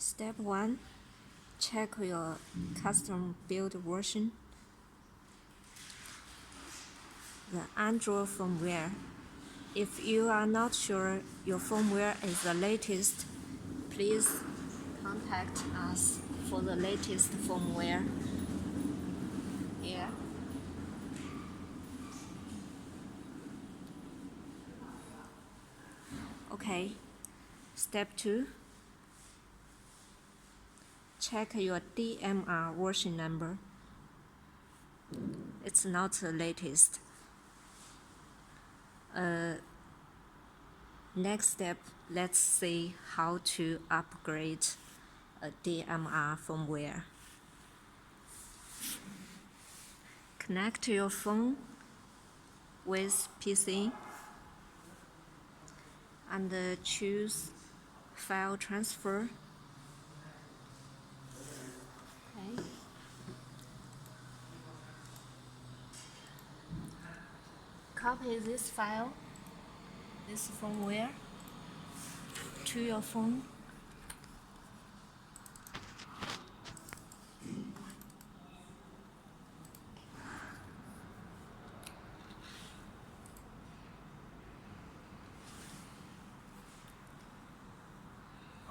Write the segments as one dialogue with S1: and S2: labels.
S1: Step 1. Check your custom build version. The Android firmware. If you are not sure your firmware is the latest, please contact us for the latest firmware. Here. Okay. Step 2. Check your DMR version number. It's not the latest. Next step, let's see how to upgrade a DMR firmware. Connect your phone with PC and choose File Transfer. Okay. Copy this file, this firmware, to your phone.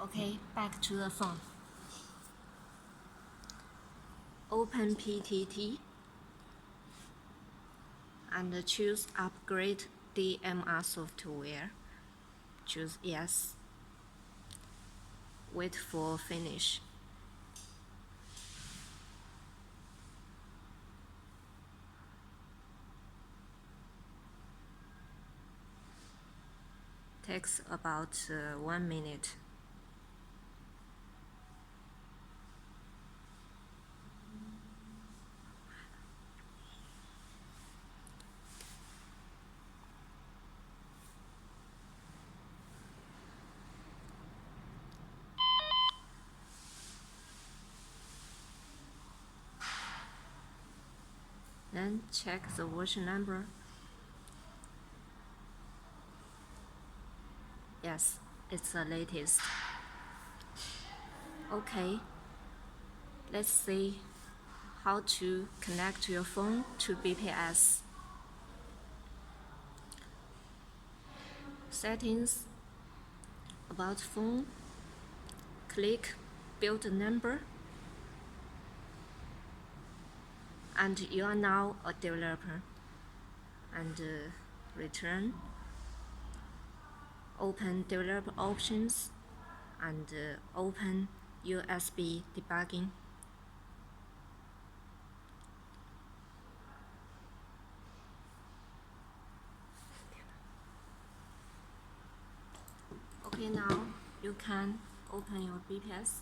S1: Okay, back to the phone. Open PTT and choose Upgrade DMR software. Choose Yes. Wait for finish. Takes about 1 minute. Then check the version number. Yes, it's the latest. Okay, let's see how to connect your phone to BPS. Settings, About phone, click Build number, and you are now a developer. And return. Open developer options and open USB debugging. Okay, now you can open your BPS,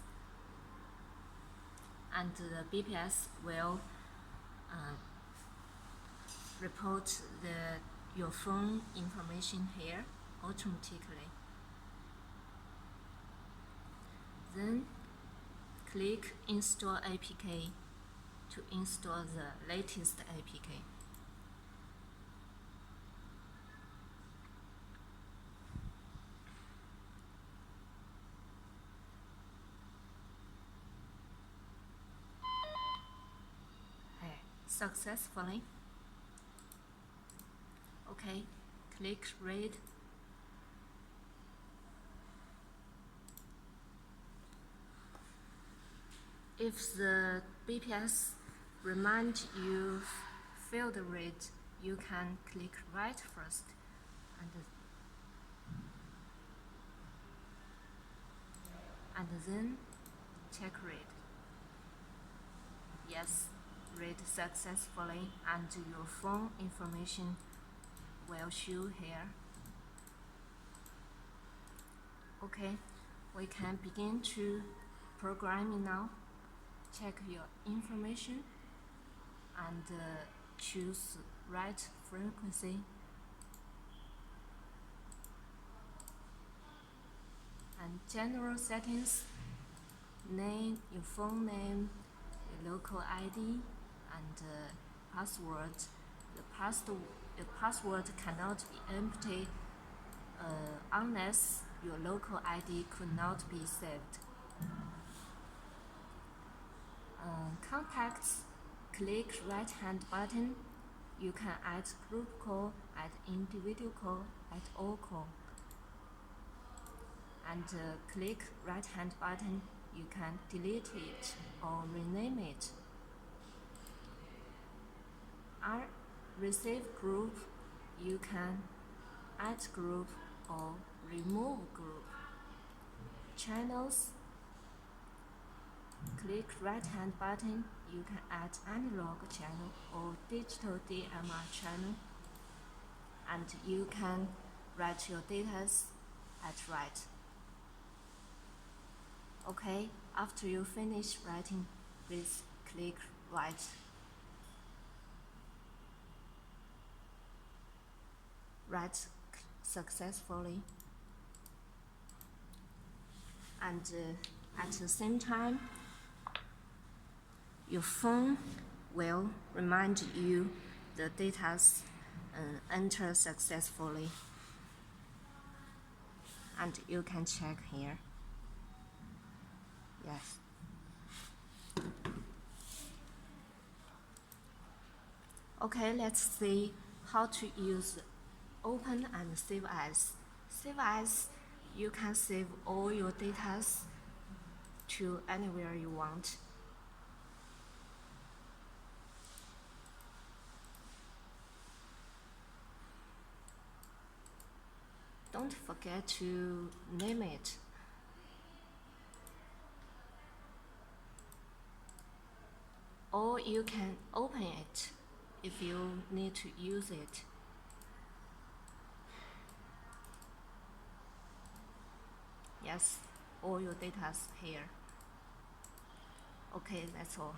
S1: and the BPS will report your phone information here automatically. Then click Install APK to install the latest APK. Successfully. Okay, click Read. If the BPS reminds you failed read, you can click Write first and then check Read. Yes, read successfully, and your phone information will show here. Okay, we can begin to programming now. Check your information and choose write frequency and general settings. Name, your phone name, your local ID, and password. The password cannot be empty unless your local ID could not be saved. Contacts, click right hand button. You can add group call, add individual call, add all call. And click right hand button, you can delete it or rename it. Receive group, you can add group or remove group. Channels, click right hand button, you can add analog channel or digital DMR channel, and you can write your data at write. Okay, after you finish writing, please click write. Write successfully. And at the same time, your phone will remind you the data enter successfully. And you can check here. Yes. Okay, let's see how to use open and save as. Save as, you can save all your data to anywhere you want. Don't forget to name it. Or you can open it if you need to use it. Yes, all your data's here. Okay, that's all.